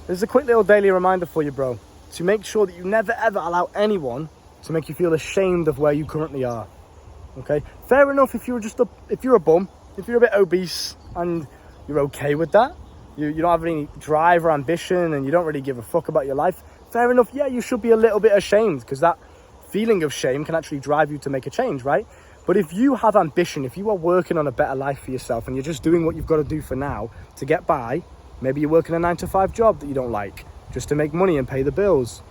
There's a quick little daily reminder for you, bro, to make sure that you never ever allow anyone to make you feel ashamed of where you currently are. Okay, fair enough if you're a bum, if you're a bit obese and you're okay with that, you don't have any drive or ambition and you don't really give a fuck about your life, fair enough, yeah, you should be a little bit ashamed, because that feeling of shame can actually drive you to make a change, right? But if you have ambition, if you are working on a better life for yourself and you're just doing what you've got to do for now to get by, maybe you're working a 9-to-5 job that you don't like just to make money and pay the bills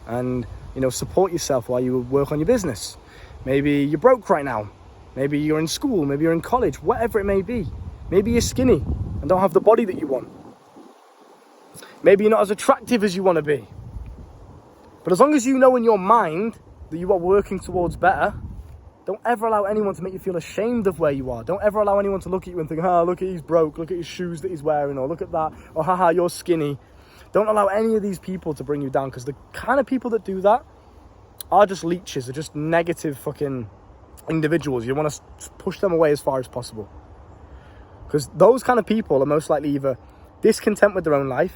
and, you know, support yourself while you work on your business. Maybe you're broke right now. Maybe you're in school, maybe you're in college, whatever it may be. Maybe you're skinny and don't have the body that you want. Maybe you're not as attractive as you want to be. But as long as you know in your mind that you are working towards better, don't ever allow anyone to make you feel ashamed of where you are. Don't ever allow anyone to look at you and think, look at he's broke, look at his shoes that he's wearing, or look at that, or haha, you're skinny. Don't allow any of these people to bring you down, because the kind of people that do that are just leeches, are just negative fucking individuals. You want to push them away as far as possible. Because those kind of people are most likely either discontent with their own life,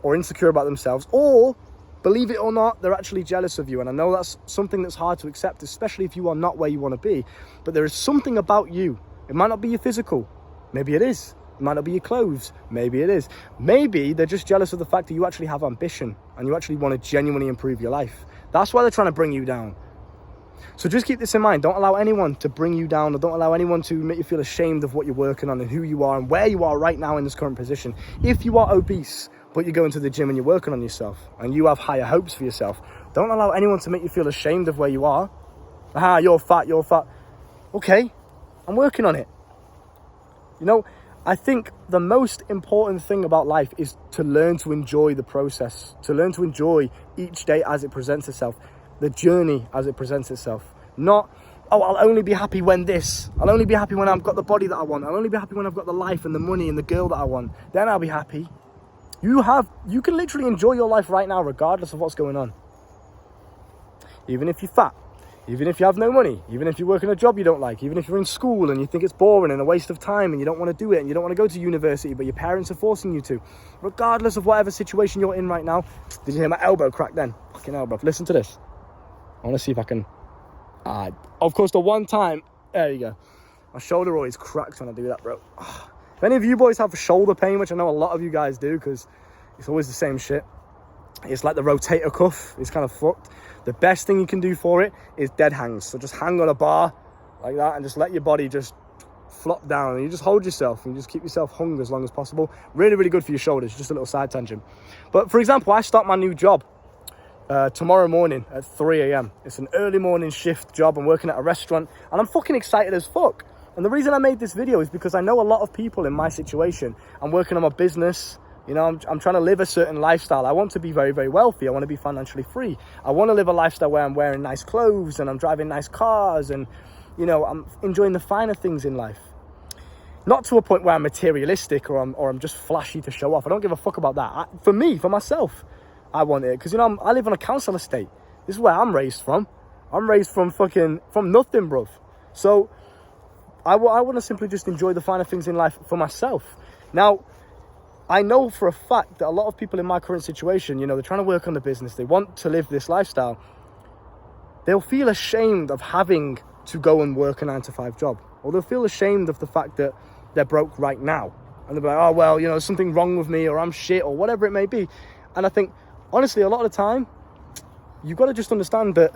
or insecure about themselves, or, believe it or not, they're actually jealous of you. And I know that's something that's hard to accept, especially if you are not where you want to be. But there is something about you. It might not be your physical. Maybe it is. It might not be your clothes. Maybe it is. Maybe they're just jealous of the fact that you actually have ambition and you actually want to genuinely improve your life. That's why they're trying to bring you down. So just keep this in mind. Don't allow anyone to bring you down, or don't allow anyone to make you feel ashamed of what you're working on and who you are and where you are right now in this current position. If you are obese, but you're going to the gym and you're working on yourself and you have higher hopes for yourself, don't allow anyone to make you feel ashamed of where you are. You're fat. Okay, I'm working on it. You know, I think the most important thing about life is to learn to enjoy the process, to learn to enjoy each day as it presents itself, the journey as it presents itself. Not, I'll only be happy when this. I'll only be happy when I've got the body that I want. I'll only be happy when I've got the life and the money and the girl that I want. Then I'll be happy. You can literally enjoy your life right now regardless of what's going on. Even if you're fat, even if you have no money, even if you work in a job you don't like, even if you're in school and you think it's boring and a waste of time and you don't want to do it and you don't want to go to university but your parents are forcing you to. Regardless of whatever situation you're in right now. Did you hear my elbow crack then? Fucking elbow. Listen to this. I want to see if I can... of course, the one time... There you go. My shoulder always cracks when I do that, bro. If any of you boys have shoulder pain, which I know a lot of you guys do, because it's always the same shit. It's like the rotator cuff. It's kind of fucked. The best thing you can do for it is dead hangs. So just hang on a bar like that and just let your body just flop down. And you just hold yourself and you just keep yourself hung as long as possible. Really, really good for your shoulders. Just a little side tangent. But for example, I start my new job tomorrow morning at 3 a.m. It's an early morning shift job. I'm working at a restaurant and I'm fucking excited as fuck. And the reason I made this video is because I know a lot of people in my situation. I'm working on my business. You know, I'm trying to live a certain lifestyle. I want to be very, very wealthy. I want to be financially free. I want to live a lifestyle where I'm wearing nice clothes and I'm driving nice cars and, you know, I'm enjoying the finer things in life. Not to a point where I'm materialistic or I'm just flashy to show off. I don't give a fuck about that. For myself, I want it. Because, you know, I live on a council estate. This is where I'm raised from. I'm raised from nothing, bruv. So I want to simply just enjoy the finer things in life for myself. Now, I know for a fact that a lot of people in my current situation, you know, they're trying to work on the business. They want to live this lifestyle. They'll feel ashamed of having to go and work a 9-to-5 job. Or they'll feel ashamed of the fact that they're broke right now. And they'll be like, oh, well, you know, there's something wrong with me or I'm shit or whatever it may be. And I think, honestly, a lot of the time, you've got to just understand that,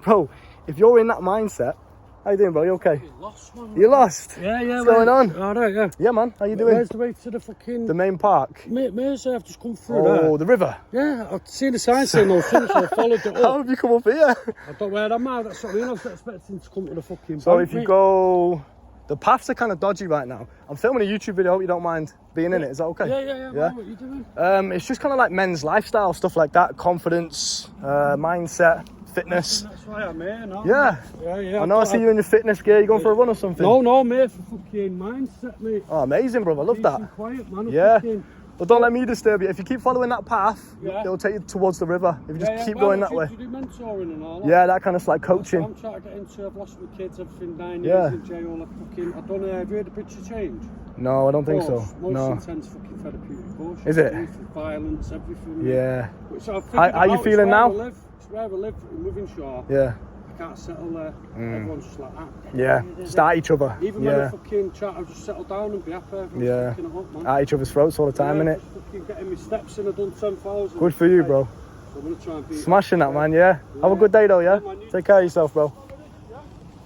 bro, if you're in that mindset, how you doing, bro? You okay? You lost, man. You lost? Yeah, What's going on? All right, yeah. Yeah, man. How you doing? Where's the way to the fucking... The main park? Mate, I've just come through there. Oh, the river? Yeah, I've seen the sign saying no things, so I followed it How up. have you come up here? I don't where I'm at, that's what I mean. I was expecting to come to the fucking So bank, if you mate. go... The paths are kind of dodgy right now. I'm filming a YouTube video. I hope you don't mind being in it. Is that okay? Yeah. Man, what are you doing? It's just kind of like men's lifestyle, stuff like that. Confidence, mindset, fitness. That's why I'm here now. Yeah. I know I see you in your fitness gear. You going for a run or something? No, mate, for fucking mindset, mate. Oh, amazing, bro. I love Peace that. and quiet, man. Yeah. Fucking Well, don't let me disturb you. If you keep following that path, Yeah. it'll take you towards the river. If you just keep Well, going that do way. you do mentoring and all that? Yeah, that kind of like So coaching. I'm trying to get into, I've lost my kids, everything, 9 Yeah. years in jail, have you heard of Bridge of Change? No, I don't think so. Most No. intense fucking therapeutic bullshit. Is it? Violence, everything. Yeah. So I've How figured you out, feeling now? It's where I live in Withenshaw. Yeah. I can't settle there. Everyone's just like that. Yeah. Start each other. Even when I Yeah. fucking chat, I'll just settle down and be happy. Everyone's Yeah. fucking it up, man. At each other's throats all the time, Yeah, innit? just fucking getting my steps in, I've done 10,000. Good for you, bro. So I'm gonna try and beat Smashing that, man, yeah. Have a good day, though, yeah? man, you- Take care of yourself, bro.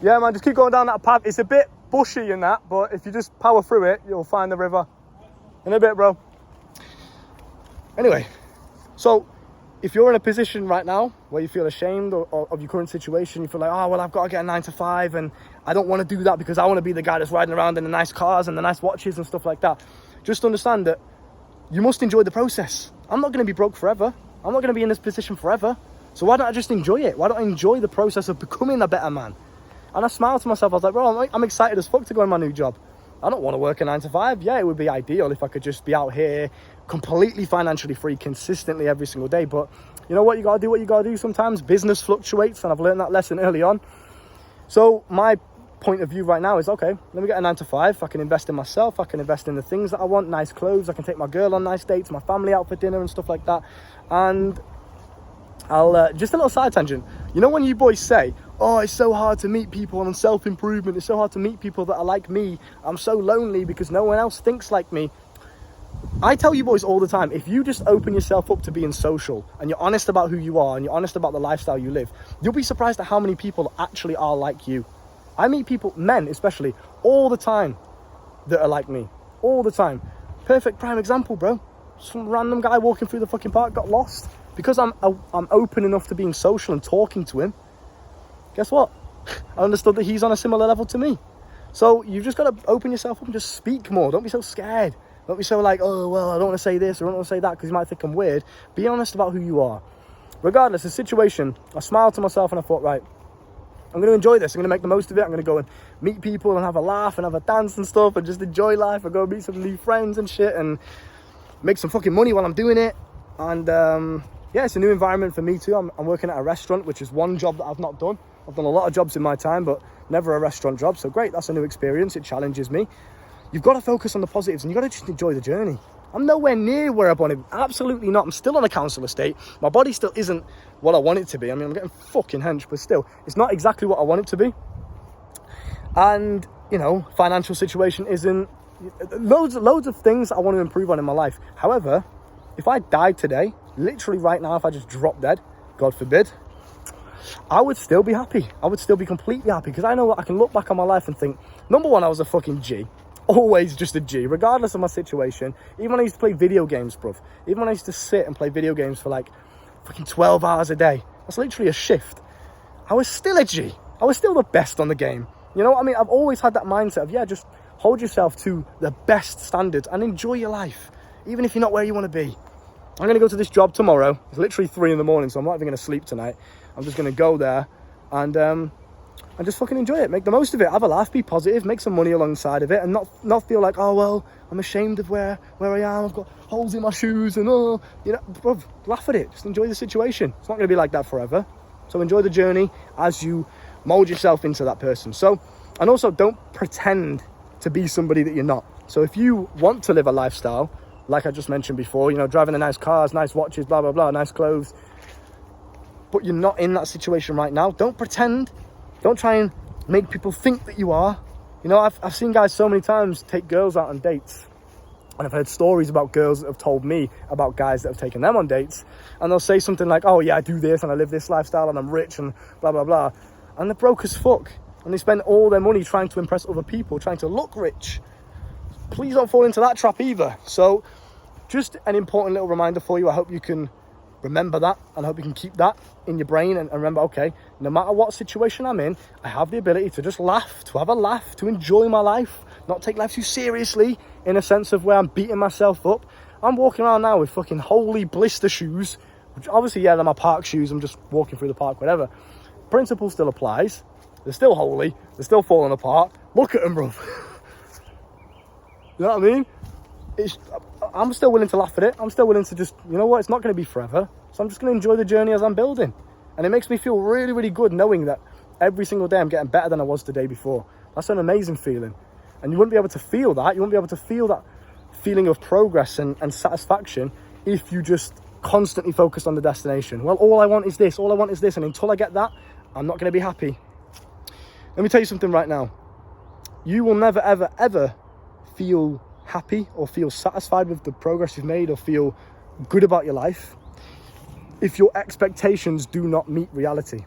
Yeah, man, just keep going down that path. It's a bit bushy in that, but if you just power through it, you'll find the river. In a bit, bro. Anyway, so if you're in a position right now where you feel ashamed of your current situation, you feel like, oh, well, I've got to get a 9 to 5 and I don't want to do that because I want to be the guy that's riding around in the nice cars and the nice watches and stuff like that. Just understand that you must enjoy the process. I'm not going to be broke forever. I'm not going to be in this position forever. So why don't I just enjoy it? Why don't I enjoy the process of becoming a better man? And I smiled to myself. I was like, bro, I'm excited as fuck to go in my new job. I don't want to work a 9 to 5. Yeah, it would be ideal if I could just be out here completely financially free consistently every single day. But you know what? You got to do what you got to do sometimes. Business fluctuates, and I've learned that lesson early on. So my point of view right now is, okay, let me get a 9 to 5. I can invest in myself. I can invest in the things that I want, nice clothes. I can take my girl on nice dates, my family out for dinner and stuff like that. And I'll just a little side tangent. You know when you boys say, oh, it's so hard to meet people on self-improvement. It's so hard to meet people that are like me. I'm so lonely because no one else thinks like me. I tell you boys all the time, if you just open yourself up to being social and you're honest about who you are and you're honest about the lifestyle you live, you'll be surprised at how many people actually are like you. I meet people, men especially, all the time that are like me. All the time. Perfect prime example, bro. Some random guy walking through the fucking park got lost. Because I'm open enough to being social and talking to him, guess what? I understood that he's on a similar level to me. So you've just got to open yourself up and just speak more. Don't be so scared. Don't be so like, oh, well, I don't want to say this or I don't want to say that because you might think I'm weird. Be honest about who you are. Regardless of the situation, I smiled to myself and I thought, right, I'm going to enjoy this. I'm going to make the most of it. I'm going to go and meet people and have a laugh and have a dance and stuff and just enjoy life and go meet some new friends and shit and make some fucking money while I'm doing it. And yeah, it's a new environment for me too. I'm working at a restaurant, which is one job that I've not done. I've done a lot of jobs in my time, but never a restaurant job. So great, that's a new experience. It challenges me. You've got to focus on the positives and you've got to just enjoy the journey. I'm nowhere near where I want to be. Absolutely not. I'm still on a council estate. My body still isn't what I want it to be. I mean, I'm getting fucking hench, but still, it's not exactly what I want it to be. And, you know, financial situation isn't... Loads of things I want to improve on in my life. However, if I died today, literally right now, if I just dropped dead, God forbid, I would still be happy. I would still be completely happy because I know I can look back on my life and think, number one, I was a fucking G. Always just a G, regardless of my situation. Even when I used to play video games, bruv. Even when I used to sit and play video games for like fucking 12 hours a day. That's literally a shift. I was still a G. I was still the best on the game. You know what I mean? I've always had that mindset of, yeah, just hold yourself to the best standards and enjoy your life. Even if you're not where you want to be. I'm going to go to this job tomorrow. It's literally 3 a.m, so I'm not even going to sleep tonight. I'm just going to go there and just fucking enjoy it. Make the most of it. Have a laugh. Be positive. Make some money alongside of it. And not feel like, oh, well, I'm ashamed of where I am. I've got holes in my shoes and, oh, you know, bruv, laugh at it. Just enjoy the situation. It's not going to be like that forever. So enjoy the journey as you mold yourself into that person. So, and also don't pretend to be somebody that you're not. So if you want to live a lifestyle, like I just mentioned before, you know, driving the nice cars, nice watches, blah, blah, blah, nice clothes, but you're not in that situation right now, don't pretend. Don't try and make people think that you are. You know, I've seen guys so many times take girls out on dates. And I've heard stories about girls that have told me about guys that have taken them on dates. And they'll say something like, oh, yeah, I do this and I live this lifestyle and I'm rich and blah, blah, blah. And they're broke as fuck. And they spend all their money trying to impress other people, trying to look rich. Please don't fall into that trap either. So just an important little reminder for you. I hope you can remember that and I hope you can keep that in your brain and remember, okay, no matter what situation I'm in, I have the ability to just laugh, to have a laugh, to enjoy my life, not take life too seriously in a sense of where I'm beating myself up. I'm walking around now with fucking holy blister shoes, which obviously, yeah, they're my park shoes. I'm just walking through the park, whatever. Principle still applies. They're still holy. They're still falling apart. Look at them, bro. You know what I mean? I'm still willing to laugh at it. I'm still willing to just, you know what, it's not going to be forever. So I'm just going to enjoy the journey as I'm building. And it makes me feel really, really good knowing that every single day I'm getting better than I was the day before. That's an amazing feeling. And you wouldn't be able to feel that. You wouldn't be able to feel that feeling of progress and satisfaction if you just constantly focused on the destination. Well, all I want is this. All I want is this. And until I get that, I'm not going to be happy. Let me tell you something right now. You will never, ever, ever feel happy or feel satisfied with the progress you've made or feel good about your life if your expectations do not meet reality.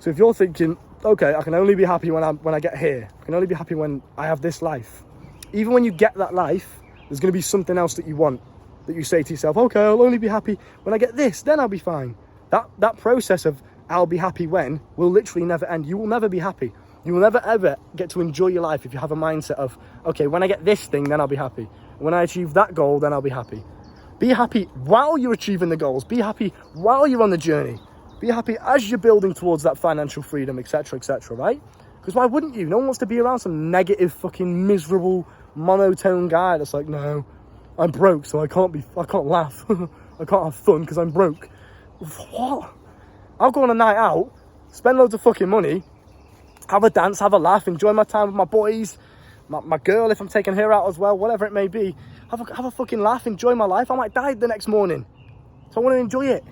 So if you're thinking, okay, I can only be happy when I get here. I can only be happy when I have this life. Even when you get that life, there's going to be something else that you want, that you say to yourself, okay, I'll only be happy when I get this, then I'll be fine. That process of I'll be happy when will literally never end. You will never be happy. You will never ever get to enjoy your life if you have a mindset of, okay, when I get this thing, then I'll be happy. When I achieve that goal, then I'll be happy. Be happy while you're achieving the goals. Be happy while you're on the journey. Be happy as you're building towards that financial freedom, etc., right? Because why wouldn't you? No one wants to be around some negative, fucking miserable, monotone guy that's like, no, I'm broke, so I can't laugh. I can't have fun because I'm broke. What? I'll go on a night out, spend loads of fucking money, have a dance, have a laugh, enjoy my time with my boys, my girl if I'm taking her out as well, whatever it may be. Have a fucking laugh, enjoy my life. I might die the next morning, so I want to enjoy it.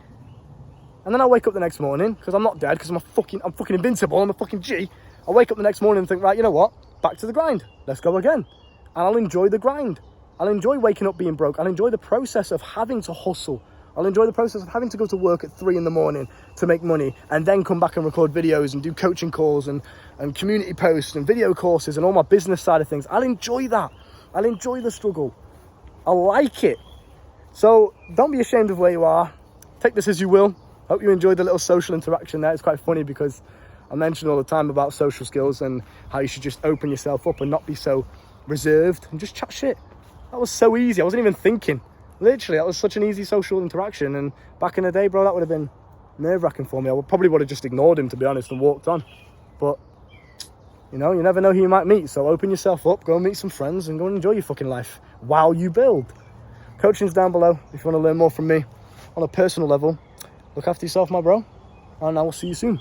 And then I wake up the next morning, because I'm not dead, because I'm fucking invincible, I'm a fucking G. I wake up the next morning and think, right, you know what? Back to the grind. Let's go again. And I'll enjoy the grind. I'll enjoy waking up being broke. I'll enjoy the process of having to hustle. I'll enjoy the process of having to go to work at 3 a.m. to make money and then come back and record videos and do coaching calls and community posts and video courses and all my business side of things. I'll enjoy that. I'll enjoy the struggle. I like it. So don't be ashamed of where you are. Take this as you will. Hope you enjoyed the little social interaction there. It's quite funny because I mention all the time about social skills and how you should just open yourself up and not be so reserved and just chat shit. That was so easy. I wasn't even thinking. Literally, that was such an easy social interaction. And back in the day, bro, that would have been nerve-wracking for me. I probably would have just ignored him, to be honest, and walked on. But, you know, you never know who you might meet. So open yourself up, go and meet some friends and go and enjoy your fucking life while you build. Coaching's down below if you want to learn more from me on a personal level. Look after yourself, my bro, and I will see you soon.